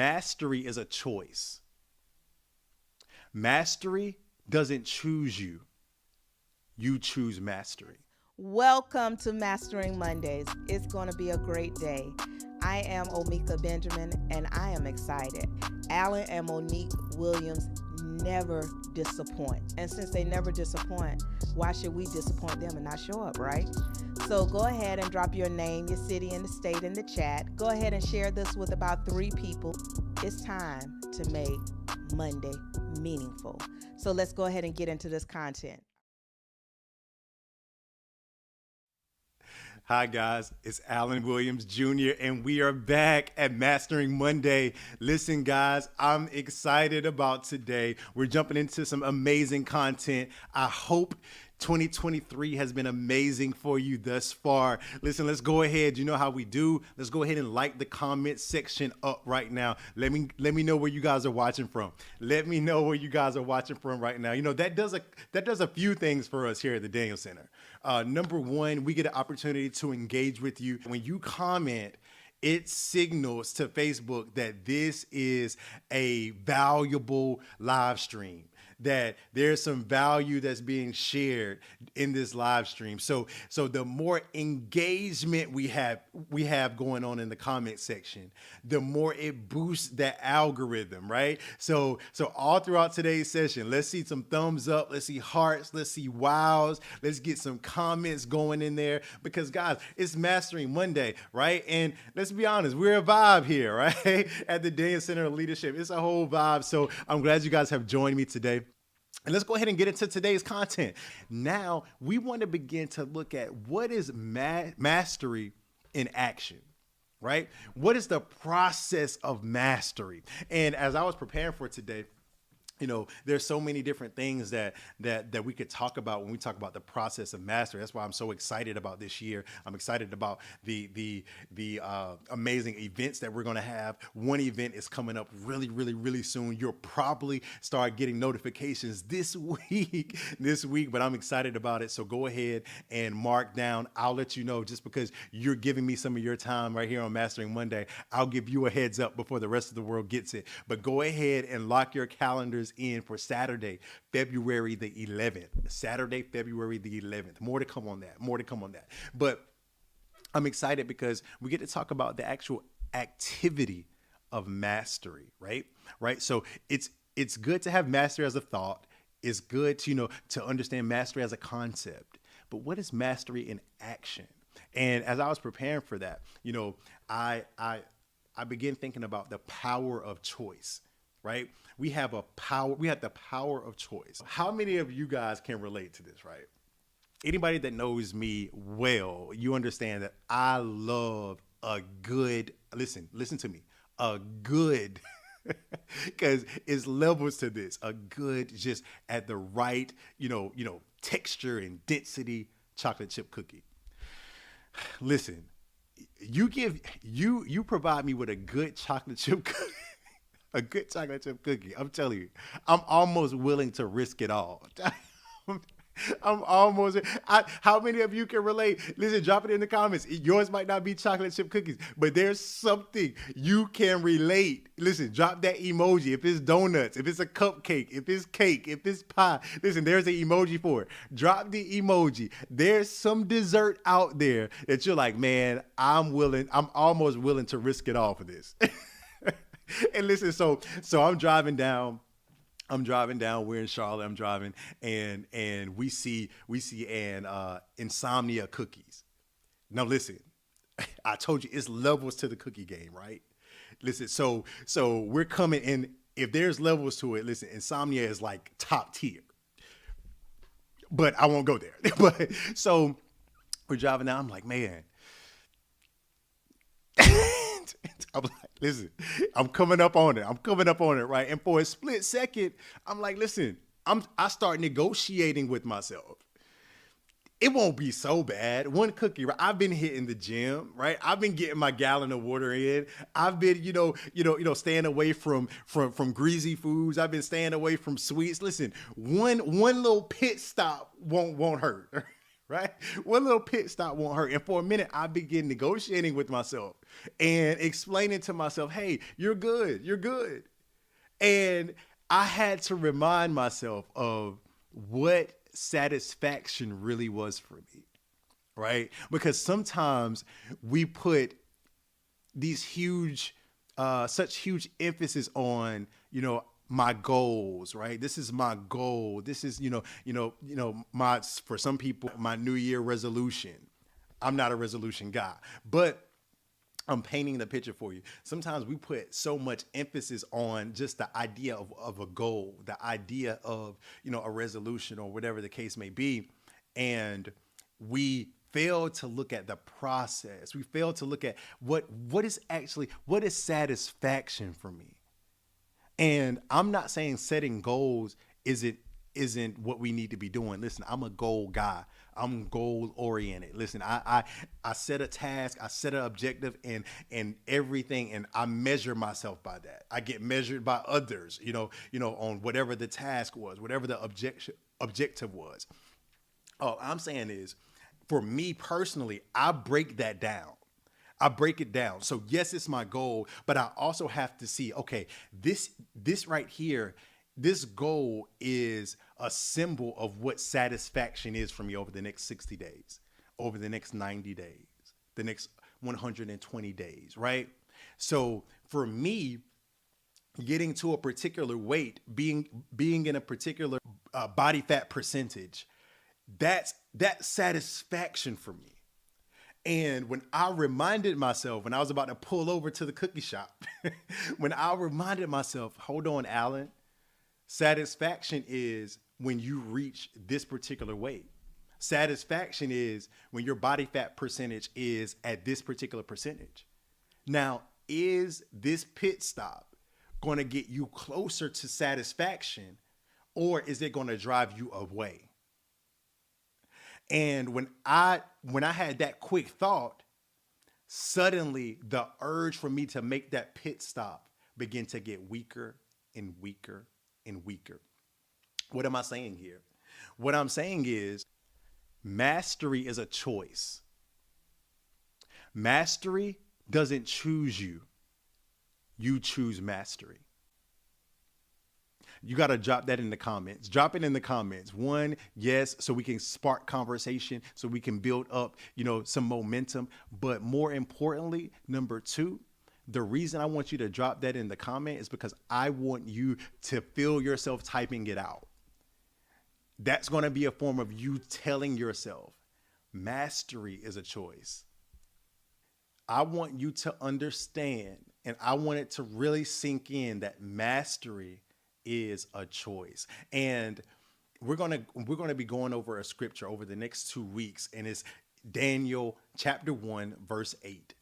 Mastery is a choice. Mastery doesn't choose you. You choose mastery. Welcome to Mastering Mondays. It's going to be a great day. I am Omika Benjamin and I am excited. Alan and Monique Williams never disappoint. And since they never disappoint, why should we disappoint them and not show up, right? So go ahead and drop your name, your city, and the state in the chat. Go ahead and share this with about 3 people. It's time to make Monday meaningful. So let's go ahead and get into this content. Hi, guys. It's Alan Williams Jr., and we are back at Mastering Monday. Listen, guys, I'm excited about today. We're jumping into some amazing content. I hope 2023 has been amazing for you thus far. Listen, let's go ahead. You know how we do. Let's go ahead and light the comment section up right now. Let me know where you guys are watching from. Let me know where you guys are watching from right now. You know, that does a few things for us here at the Daniel Center. Number one, we get an opportunity to engage with you. When you comment, it signals to Facebook that this is a valuable live stream, that there's some value that's being shared in this live stream. So the more engagement we have going on in the comment section, the more it boosts that algorithm, right? So all throughout today's session, let's see some thumbs up, let's see hearts, let's see wows, let's get some comments going in there, because guys, it's Mastering Monday, right? And let's be honest, we're a vibe here, right? At the Daniel Center of Leadership. It's a whole vibe. So I'm glad you guys have joined me today. And let's go ahead and get into today's content. Now, we want to begin to look at what is mastery in action, right? What is the process of mastery? And as I was preparing for today, you know, there's so many different things that we could talk about when we talk about the process of mastery. That's why I'm so excited about this year. I'm excited about the amazing events that we're going to have. One event is coming up really soon. You'll probably start getting notifications this week, but I'm excited about it. So go ahead and mark down. I'll let you know, just because you're giving me some of your time right here on Mastering Monday. I'll give you a heads up before the rest of the world gets it. But go ahead and lock your calendars in for Saturday, February the 11th. Saturday, February the 11th. More to come on that. But I'm excited because we get to talk about the actual activity of mastery, right? So it's good to have mastery as a thought. It's good to, to understand mastery as a concept. But what is mastery in action? And as I was preparing for that, I began thinking about the power of choice. Right? We have the power of choice. How many of you guys can relate to this, right? Anybody that knows me well, you understand that I love a good, listen to me, a good, because it's levels to this, a good, just at the right, texture and density chocolate chip cookie. Listen, you provide me with a good chocolate chip cookie. A good chocolate chip cookie. I'm telling you, I'm almost willing to risk it all. How many of you can relate? Listen, drop it in the comments. Yours might not be chocolate chip cookies, but there's something you can relate. Listen, drop that emoji. If it's donuts, if it's a cupcake, if it's cake, if it's pie. Listen, there's an emoji for it. Drop the emoji. There's some dessert out there that you're like, man, I'm almost willing to risk it all for this. And listen, so I'm driving down. We're in Charlotte. I'm driving, and we see an Insomnia cookies. Now listen, I told you it's levels to the cookie game, right? Listen, so we're coming in. If there's levels to it, listen, Insomnia is like top tier. But I won't go there. But so we're driving down. I'm like, man. I'm like, listen, I'm coming up on it, right? And for a split second, I'm like, listen, I start negotiating with myself. It won't be so bad. One cookie, right? I've been hitting the gym, right? I've been getting my gallon of water in. I've been, staying away from greasy foods. I've been staying away from sweets. Listen, one little pit stop won't hurt. right? One little pit stop won't hurt. And for a minute, I begin negotiating with myself and explaining to myself, hey, you're good. You're good. And I had to remind myself of what satisfaction really was for me, right? Because sometimes we put these such huge emphasis on, my goals, right? This is my goal. This is, my, for some people, my New Year resolution. I'm not a resolution guy, but I'm painting the picture for you. Sometimes we put so much emphasis on just the idea of a goal, the idea of, a resolution or whatever the case may be. And we fail to look at the process. We fail to look at what is satisfaction for me. And I'm not saying setting goals isn't what we need to be doing. Listen, I'm a goal guy. I'm goal oriented. Listen, I set a task, I set an objective and everything, and I measure myself by that. I get measured by others, on whatever the task was, whatever the objective was. All I'm saying is, for me personally, I break that down. I break it down. So yes, it's my goal, but I also have to see, okay, this right here, this goal is a symbol of what satisfaction is for me over the next 60 days, over the next 90 days, the next 120 days, right? So for me, getting to a particular weight, being in a particular body fat percentage, that's satisfaction for me. And when I reminded myself, when I was about to pull over to the cookie shop, when I reminded myself, hold on, Alan, satisfaction is when you reach this particular weight. Satisfaction is when your body fat percentage is at this particular percentage. Now, is this pit stop going to get you closer to satisfaction, or is it going to drive you away? And when I had that quick thought, suddenly the urge for me to make that pit stop began to get weaker and weaker and weaker. What am I saying here? What I'm saying is mastery is a choice. Mastery doesn't choose you. You choose mastery. You got to drop that in the comments. Drop it in the comments. One, yes, so we can spark conversation, so we can build up, some momentum. But more importantly, number two, the reason I want you to drop that in the comment is because I want you to feel yourself typing it out. That's going to be a form of you telling yourself, mastery is a choice. I want you to understand, and I want it to really sink in that mastery is a choice. And we're going to be going over a scripture over the next 2 weeks, and it's Daniel chapter 1 verse 8.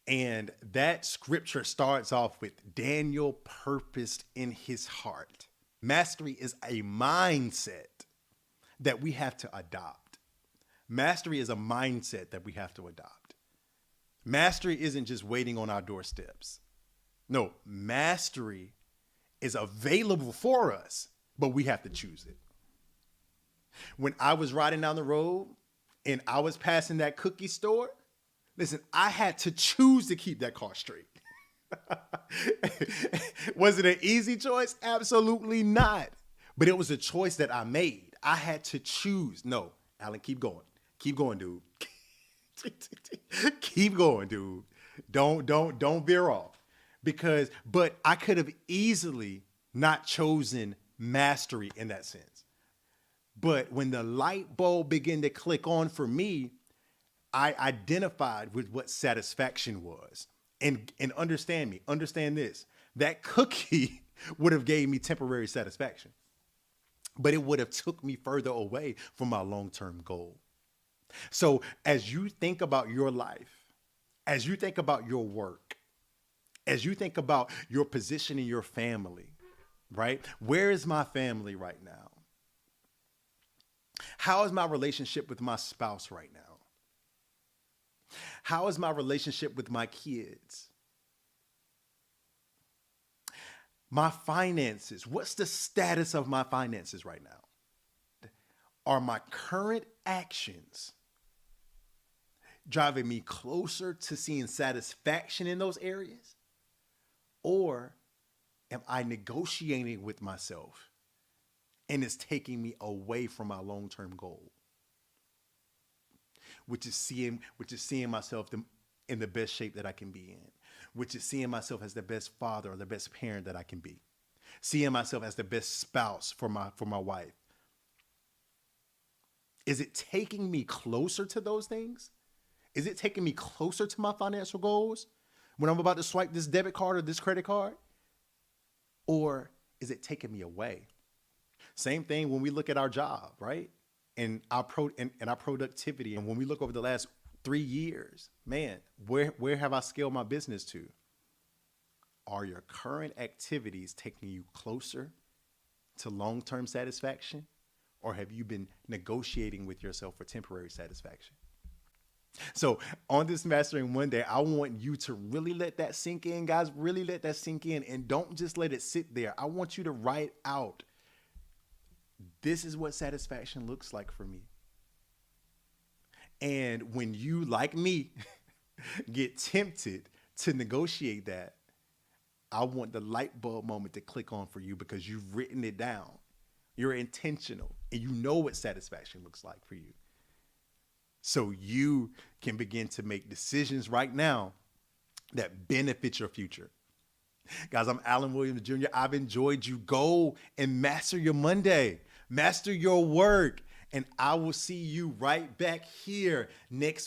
And that scripture starts off with Daniel purposed in his heart. Mastery is a mindset that we have to adopt. Mastery is a mindset that we have to adopt. Mastery isn't just waiting on our doorsteps. No, mastery is available for us, but we have to choose it. When I was riding down the road and I was passing that cookie store, listen, I had to choose to keep that car straight. Was it an easy choice? Absolutely not. But it was a choice that I made. I had to choose. No, Alan, keep going. Keep going, dude. Keep going, dude. Don't veer off. But I could have easily not chosen mastery in that sense. But when the light bulb began to click on for me, I identified with what satisfaction was. And understand this, that cookie would have gave me temporary satisfaction, but it would have took me further away from my long-term goal. So as you think about your life, as you think about your work, as you think about your position in your family, right? Where is my family right now? How is my relationship with my spouse right now? How is my relationship with my kids? My finances. What's the status of my finances right now? Are my current actions driving me closer to seeing satisfaction in those areas? Or am I negotiating with myself and it's taking me away from my long-term goal? Which is seeing myself in the best shape that I can be in, which is seeing myself as the best father or the best parent that I can be, seeing myself as the best spouse for my wife. Is it taking me closer to those things? Is it taking me closer to my financial goals when I'm about to swipe this debit card or this credit card? Or is it taking me away? Same thing when we look at our job, right? And our productivity. And when we look over the last 3 years, man, where have I scaled my business to? Are your current activities taking you closer to long-term satisfaction? Or have you been negotiating with yourself for temporary satisfaction? So on this Mastering Monday, I want you to really let that sink in, guys. Really let that sink in, and don't just let it sit there. I want you to write out, this is what satisfaction looks like for me. And when you, like me, get tempted to negotiate that, I want the light bulb moment to click on for you because you've written it down. You're intentional and you know what satisfaction looks like for you. So you can begin to make decisions right now that benefit your future. Guys, I'm Alan Williams Jr. I've enjoyed you. Go and master your Monday. Master your work. And I will see you right back here next week.